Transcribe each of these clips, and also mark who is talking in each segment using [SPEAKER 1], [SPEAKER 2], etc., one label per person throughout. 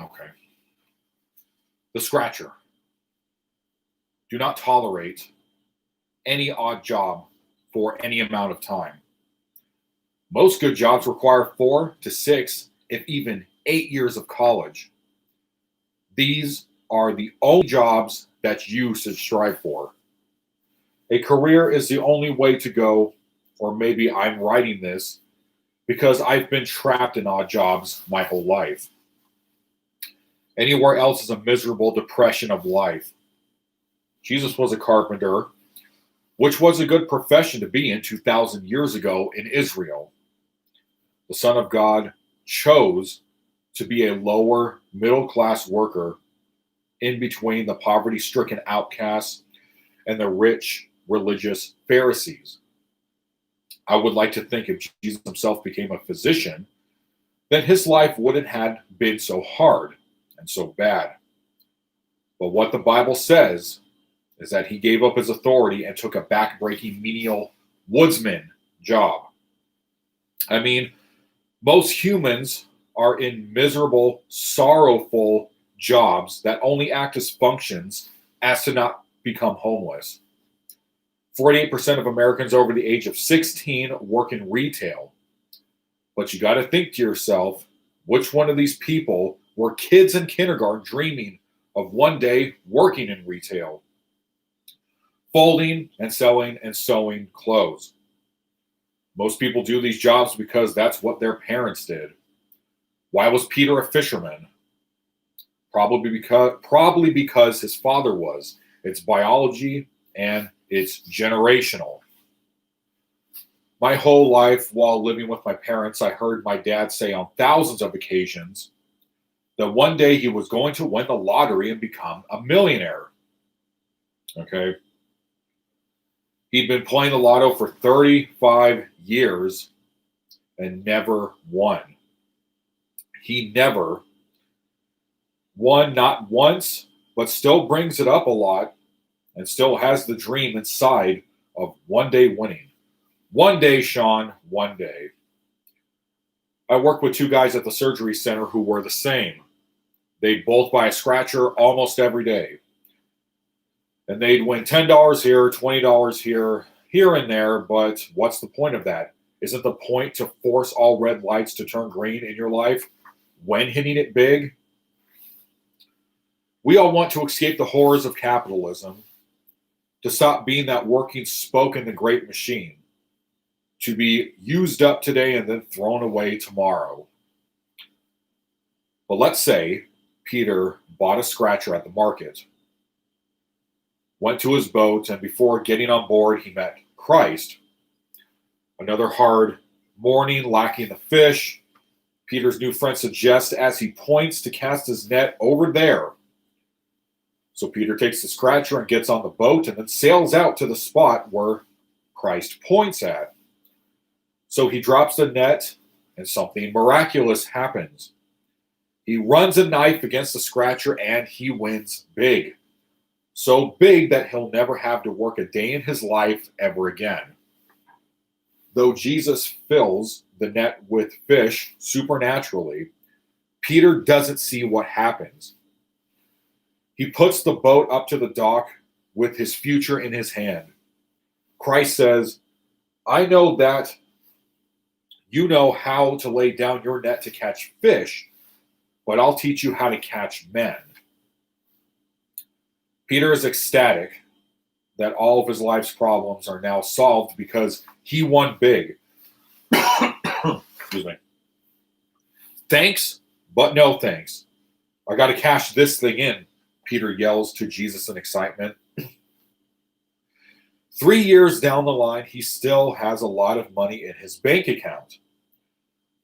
[SPEAKER 1] Okay. The scratcher. Do not tolerate any odd job for any amount of time. Most good jobs require 4 to 6, if even 8 years of college. These are the only jobs that you should strive for. A career is the only way to go, or maybe I'm writing this because I've been trapped in odd jobs my whole life. Anywhere else is a miserable depression of life. Jesus was a carpenter, which was a good profession to be in 2,000 years ago in Israel. The Son of God chose to be a lower middle class worker in between the poverty stricken outcasts and the rich religious Pharisees. I would like to think if Jesus himself became a physician, then his life wouldn't have been so hard and so bad. But what the Bible says is that he gave up his authority and took a back-breaking menial woodsman job. I mean, most humans are in miserable, sorrowful jobs that only act as functions as to not become homeless. 48% of Americans over the age of 16 work in retail. But you got to think to yourself, which one of these people were kids in kindergarten dreaming of one day working in retail? Folding and selling and sewing clothes. Most people do these jobs because that's what their parents did. Why was Peter a fisherman? Probably because his father was. It's biology and it's generational. My whole life while living with my parents, I heard my dad say on thousands of occasions that one day he was going to win the lottery and become a millionaire. Okay. He'd been playing the lotto for 35 years and never won. He never won, not once, but still brings it up a lot and still has the dream inside of one day winning. One day, Sean, one day. I worked with 2 guys at the surgery center who were the same. They'd both buy a scratcher almost every day. And they'd win $10 here, $20 here and there, but what's the point of that? Isn't the point to force all red lights to turn green in your life when hitting it big? We all want to escape the horrors of capitalism, to stop being that working spoke in the great machine, to be used up today and then thrown away tomorrow. But let's say Peter bought a scratcher at the market, went to his boat, and before getting on board, he met Christ. Another hard morning, lacking the fish. Peter's new friend suggests as he points to cast his net over there. So Peter takes the scratcher and gets on the boat and then sails out to the spot where Christ points at. So he drops the net and something miraculous happens. He runs a knife against the scratcher and he wins big. So big that he'll never have to work a day in his life ever again. Though Jesus fills the net with fish supernaturally, Peter doesn't see what happens. He puts the boat up to the dock with his future in his hand. Christ says, I know that you know how to lay down your net to catch fish, but I'll teach you how to catch men. Peter is ecstatic that all of his life's problems are now solved because he won big. Excuse me. Thanks, but no thanks. I got to cash this thing in, Peter yells to Jesus in excitement. 3 years down the line, he still has a lot of money in his bank account.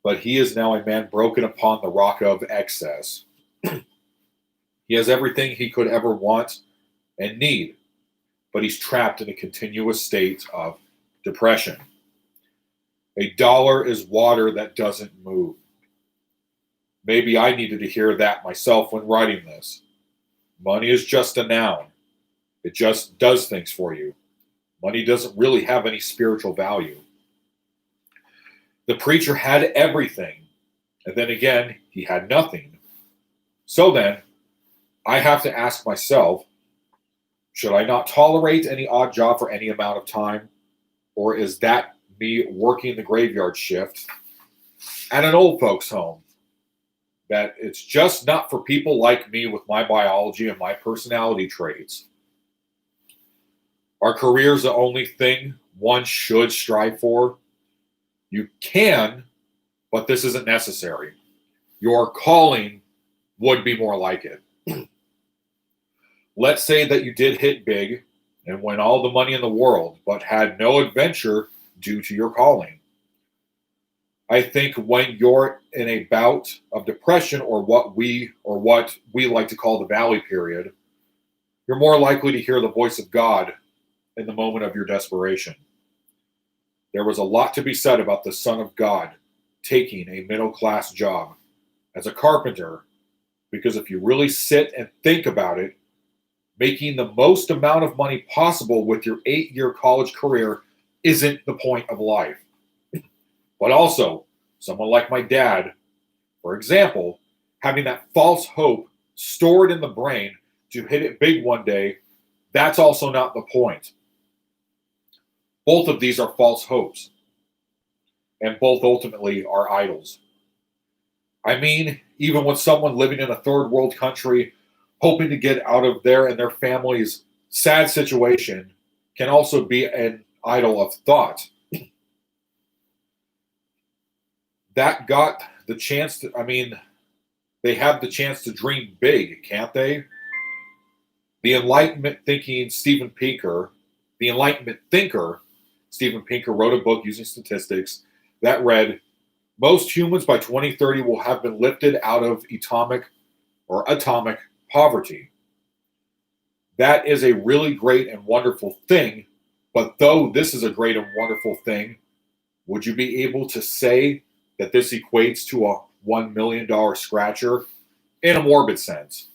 [SPEAKER 1] But he is now a man broken upon the rock of excess. He has everything he could ever want and need, but he's trapped in a continuous state of depression. $1 is water that doesn't move. Maybe I needed to hear that myself when writing this. Money is just a noun. It just does things for you. Money doesn't really have any spiritual value. The preacher had everything, and then again, he had nothing. So then, I have to ask myself, should I not tolerate any odd job for any amount of time? Or is that me working the graveyard shift at an old folks' home? That it's just not for people like me with my biology and my personality traits. Are careers the only thing one should strive for? You can, but this isn't necessary. Your calling would be more like it. Let's say that you did hit big and win all the money in the world, but had no adventure due to your calling. I think when you're in a bout of depression or what we like to call the valley period, you're more likely to hear the voice of God in the moment of your desperation. There was a lot to be said about the Son of God taking a middle-class job as a carpenter, because if you really sit and think about it, making the most amount of money possible with your 8-year college career isn't the point of life. But also, someone like my dad, for example, having that false hope stored in the brain to hit it big one day, that's also not the point. Both of these are false hopes, and both ultimately are idols. I mean, even with someone living in a third world country, hoping to get out of their and their family's sad situation can also be an idol of thought. That got the chance to, they have the chance to dream big, can't they? The Enlightenment thinker, Steven Pinker, wrote a book using statistics that read, most humans by 2030 will have been lifted out of atomic poverty. That is a really great and wonderful thing, but though this is a great and wonderful thing, would you be able to say that this equates to a $1 million scratcher in a morbid sense?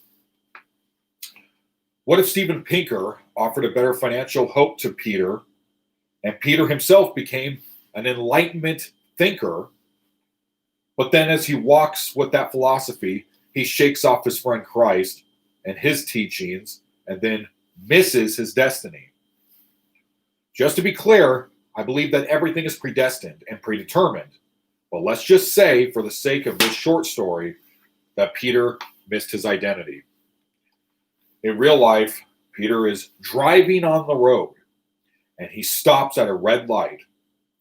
[SPEAKER 1] What if Steven Pinker offered a better financial hope to Peter, and Peter himself became an Enlightenment thinker, but then as he walks with that philosophy, he shakes off his friend Christ and his teachings and then misses his destiny? Just to be clear, I believe that everything is predestined and predetermined. But let's just say, for the sake of this short story, that Peter missed his identity. In real life, Peter is driving on the road, and he stops at a red light,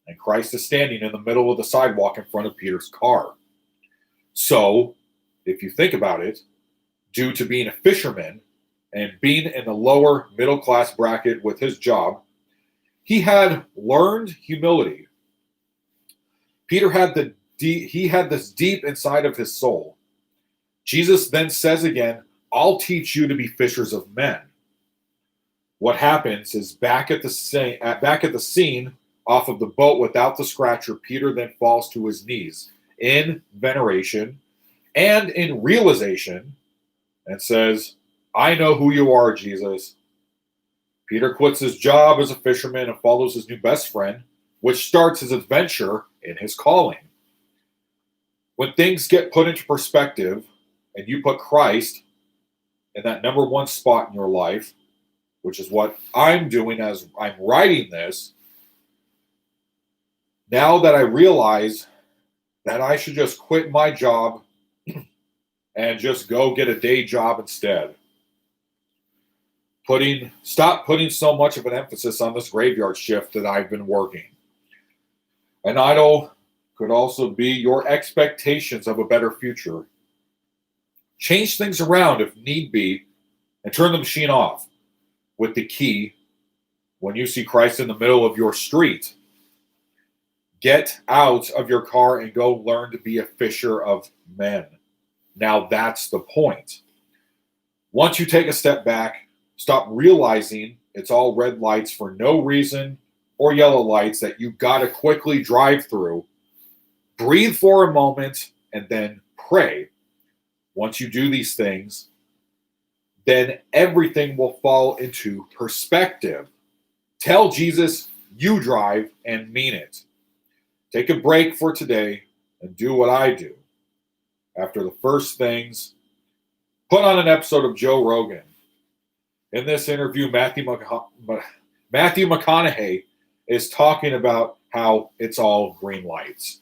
[SPEAKER 1] and Christ is standing in the middle of the sidewalk in front of Peter's car. So, if you think about it, due to being a fisherman and being in the lower middle class bracket with his job, he had learned humility. Peter had this deep inside of his soul. Jesus then says again, I'll teach you to be fishers of men. What happens is back at the scene off of the boat without the scratcher, Peter then falls to his knees in veneration and in realization and says, I know who you are, Jesus. Peter quits his job as a fisherman and follows his new best friend, which starts his adventure in his calling. When things get put into perspective and you put Christ in that number one spot in your life, which is what I'm doing as I'm writing this, now that I realize that I should just quit my job and just go get a day job instead. Stop putting so much of an emphasis on this graveyard shift that I've been working. An idol could also be your expectations of a better future. Change things around if need be and turn the machine off with the key when you see Christ in the middle of your street. Get out of your car and go learn to be a fisher of men. Now that's the point. Once you take a step back, stop realizing it's all red lights for no reason or yellow lights that you got to quickly drive through. Breathe for a moment and then pray. Once you do these things, then everything will fall into perspective. Tell Jesus you drive and mean it. Take a break for today and do what I do. After the first things, put on an episode of Joe Rogan. In this interview, Matthew McConaughey is talking about how it's all green lights.